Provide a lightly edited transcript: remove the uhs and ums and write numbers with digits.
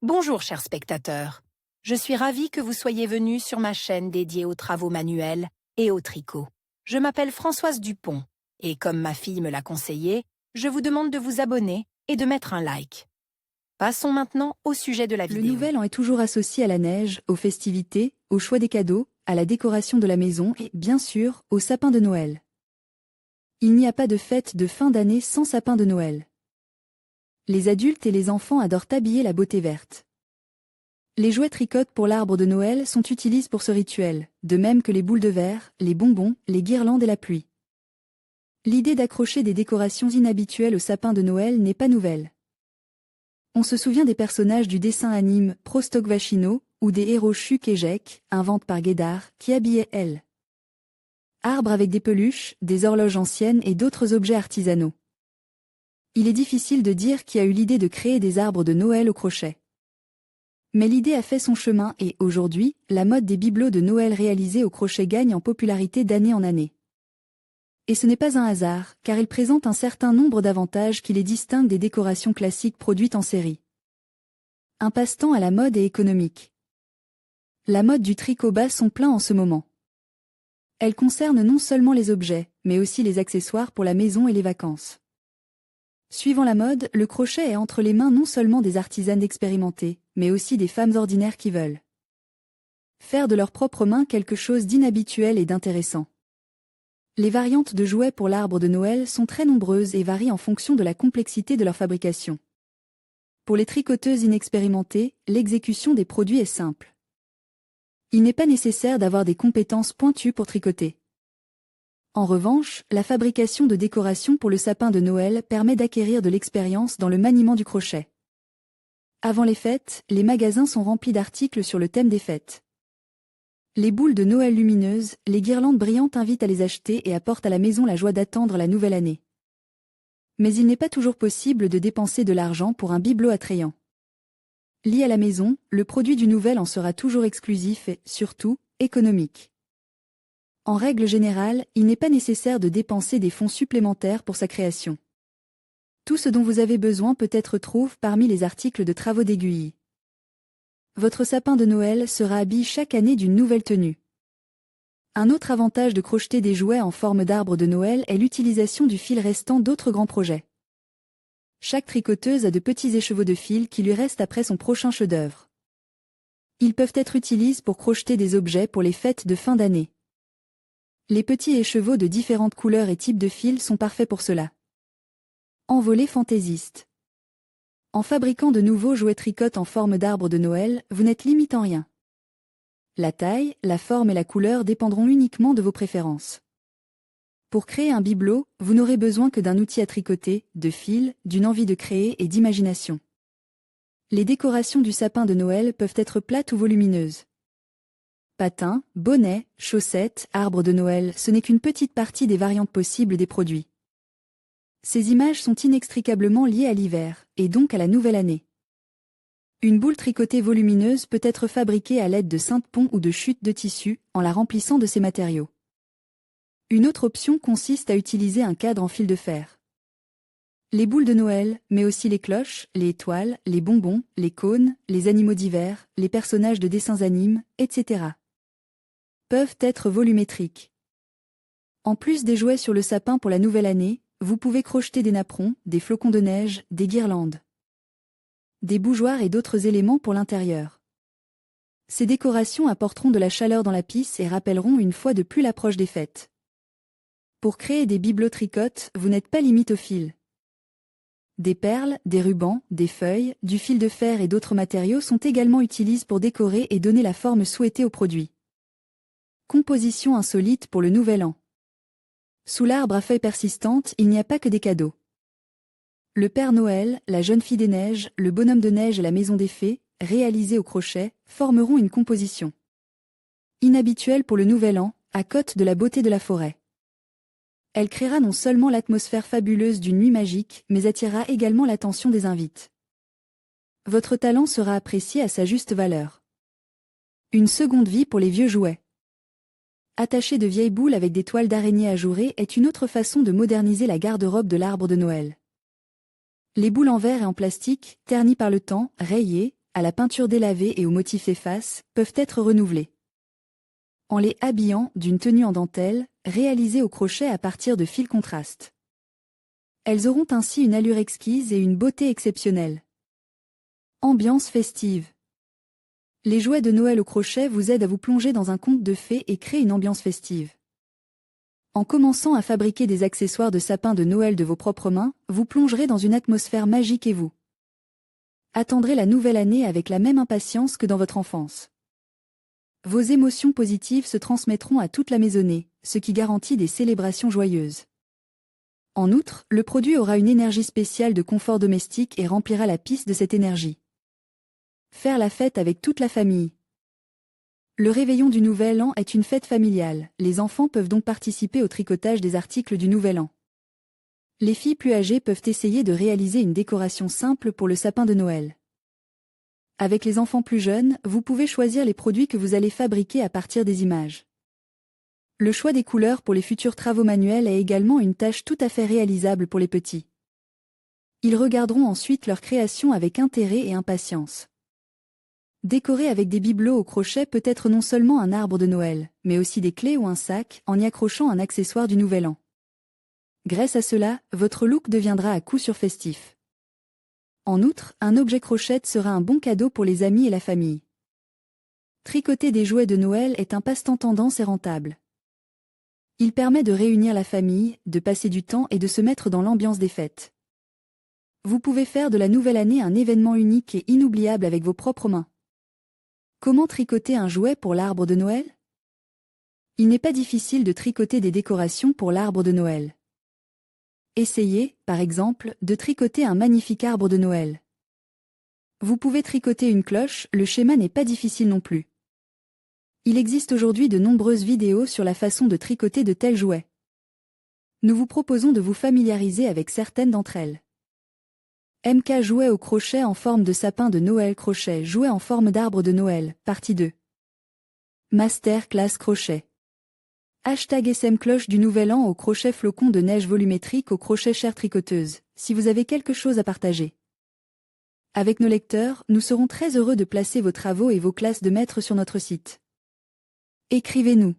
Bonjour chers spectateurs, je suis ravie que vous soyez venus sur ma chaîne dédiée aux travaux manuels et au tricot. Je m'appelle Françoise Dupont et comme ma fille me l'a conseillé, je vous demande de vous abonner et de mettre un like. Passons maintenant au sujet de la vidéo. Le nouvel an est toujours associé à la neige, aux festivités, au choix des cadeaux, à la décoration de la maison et, bien sûr, au sapin de Noël. Il n'y a pas de fête de fin d'année sans sapin de Noël. Les adultes et les enfants adorent habiller la beauté verte. Les jouets tricotes pour l'arbre de Noël sont utilisés pour ce rituel, de même que les boules de verre, les bonbons, les guirlandes et la pluie. L'idée d'accrocher des décorations inhabituelles au sapin de Noël n'est pas nouvelle. On se souvient des personnages du dessin anime Prostokvashino ou des héros Chuk et Jek, inventés par Guédard, qui habillaient elle. Arbres avec des peluches, des horloges anciennes et d'autres objets artisanaux. Il est difficile de dire qui a eu l'idée de créer des arbres de Noël au crochet. Mais l'idée a fait son chemin et, aujourd'hui, la mode des bibelots de Noël réalisés au crochet gagne en popularité d'année en année. Et ce n'est pas un hasard, car ils présentent un certain nombre d'avantages qui les distinguent des décorations classiques produites en série. Un passe-temps à la mode et économique. La mode du tricot bat son plein en ce moment. Elle concerne non seulement les objets, mais aussi les accessoires pour la maison et les vacances. Suivant la mode, le crochet est entre les mains non seulement des artisanes expérimentées, mais aussi des femmes ordinaires qui veulent faire de leurs propres mains quelque chose d'inhabituel et d'intéressant. Les variantes de jouets pour l'arbre de Noël sont très nombreuses et varient en fonction de la complexité de leur fabrication. Pour les tricoteuses inexpérimentées, l'exécution des produits est simple. Il n'est pas nécessaire d'avoir des compétences pointues pour tricoter. En revanche, la fabrication de décorations pour le sapin de Noël permet d'acquérir de l'expérience dans le maniement du crochet. Avant les fêtes, les magasins sont remplis d'articles sur le thème des fêtes. Les boules de Noël lumineuses, les guirlandes brillantes invitent à les acheter et apportent à la maison la joie d'attendre la nouvelle année. Mais il n'est pas toujours possible de dépenser de l'argent pour un bibelot attrayant. Lié à la maison, le produit du nouvel an sera toujours exclusif et, surtout, économique. En règle générale, il n'est pas nécessaire de dépenser des fonds supplémentaires pour sa création. Tout ce dont vous avez besoin peut être trouvé parmi les articles de travaux d'aiguille. Votre sapin de Noël sera habillé chaque année d'une nouvelle tenue. Un autre avantage de crocheter des jouets en forme d'arbre de Noël est l'utilisation du fil restant d'autres grands projets. Chaque tricoteuse a de petits écheveaux de fil qui lui restent après son prochain chef-d'œuvre. Ils peuvent être utilisés pour crocheter des objets pour les fêtes de fin d'année. Les petits écheveaux de différentes couleurs et types de fils sont parfaits pour cela. Envolée fantaisiste. En fabriquant de nouveaux jouets tricotes en forme d'arbre de Noël, vous n'êtes limité en rien. La taille, la forme et la couleur dépendront uniquement de vos préférences. Pour créer un bibelot, vous n'aurez besoin que d'un outil à tricoter, de fil, d'une envie de créer et d'imagination. Les décorations du sapin de Noël peuvent être plates ou volumineuses. Patins, bonnets, chaussettes, arbres de Noël, ce n'est qu'une petite partie des variantes possibles des produits. Ces images sont inextricablement liées à l'hiver, et donc à la nouvelle année. Une boule tricotée volumineuse peut être fabriquée à l'aide de cintres-ponts ou de chutes de tissu, en la remplissant de ces matériaux. Une autre option consiste à utiliser un cadre en fil de fer. Les boules de Noël, mais aussi les cloches, les étoiles, les bonbons, les cônes, les animaux d'hiver, les personnages de dessins animes, etc. peuvent être volumétriques. En plus des jouets sur le sapin pour la nouvelle année, vous pouvez crocheter des napperons, des flocons de neige, des guirlandes, des bougeoirs et d'autres éléments pour l'intérieur. Ces décorations apporteront de la chaleur dans la pièce et rappelleront une fois de plus l'approche des fêtes. Pour créer des bibelots tricotes, vous n'êtes pas limité au fil. Des perles, des rubans, des feuilles, du fil de fer et d'autres matériaux sont également utilisés pour décorer et donner la forme souhaitée au produit. Composition insolite pour le nouvel an. Sous l'arbre à feuilles persistantes, il n'y a pas que des cadeaux. Le Père Noël, la Jeune Fille des Neiges, le Bonhomme de Neige et la Maison des Fées, réalisés au crochet, formeront une composition inhabituelle pour le nouvel an, à côte de la beauté de la forêt. Elle créera non seulement l'atmosphère fabuleuse d'une nuit magique, mais attirera également l'attention des invités. Votre talent sera apprécié à sa juste valeur. Une seconde vie pour les vieux jouets. Attacher de vieilles boules avec des toiles d'araignée ajourées est une autre façon de moderniser la garde-robe de l'arbre de Noël. Les boules en verre et en plastique, ternies par le temps, rayées, à la peinture délavée et aux motifs effaces, peuvent être renouvelés. En les habillant d'une tenue en dentelle, réalisée au crochet à partir de fils contraste. Elles auront ainsi une allure exquise et une beauté exceptionnelle. Ambiance festive. Les jouets de Noël au crochet vous aident à vous plonger dans un conte de fées et créer une ambiance festive. En commençant à fabriquer des accessoires de sapin de Noël de vos propres mains, vous plongerez dans une atmosphère magique et vous attendrez la nouvelle année avec la même impatience que dans votre enfance. Vos émotions positives se transmettront à toute la maisonnée, ce qui garantit des célébrations joyeuses. En outre, le produit aura une énergie spéciale de confort domestique et remplira la piste de cette énergie. Faire la fête avec toute la famille. Le réveillon du Nouvel An est une fête familiale, les enfants peuvent donc participer au tricotage des articles du Nouvel An. Les filles plus âgées peuvent essayer de réaliser une décoration simple pour le sapin de Noël. Avec les enfants plus jeunes, vous pouvez choisir les produits que vous allez fabriquer à partir des images. Le choix des couleurs pour les futurs travaux manuels est également une tâche tout à fait réalisable pour les petits. Ils regarderont ensuite leur création avec intérêt et impatience. Décorer avec des bibelots au crochet peut être non seulement un arbre de Noël, mais aussi des clés ou un sac, en y accrochant un accessoire du Nouvel An. Grâce à cela, votre look deviendra à coup sûr festif. En outre, un objet crochette sera un bon cadeau pour les amis et la famille. Tricoter des jouets de Noël est un passe-temps tendance et rentable. Il permet de réunir la famille, de passer du temps et de se mettre dans l'ambiance des fêtes. Vous pouvez faire de la nouvelle année un événement unique et inoubliable avec vos propres mains. Comment tricoter un jouet pour l'arbre de Noël? Il n'est pas difficile de tricoter des décorations pour l'arbre de Noël. Essayez, par exemple, de tricoter un magnifique arbre de Noël. Vous pouvez tricoter une cloche, le schéma n'est pas difficile non plus. Il existe aujourd'hui de nombreuses vidéos sur la façon de tricoter de tels jouets. Nous vous proposons de vous familiariser avec certaines d'entre elles. MK jouet au crochet en forme de sapin de Noël crochet jouet en forme d'arbre de Noël, partie 2. Master Class crochet. #SM cloche du Nouvel An au crochet flocon de neige volumétrique au crochet chère tricoteuse, si vous avez quelque chose à partager. Avec nos lecteurs, nous serons très heureux de placer vos travaux et vos classes de maîtres sur notre site. Écrivez-nous.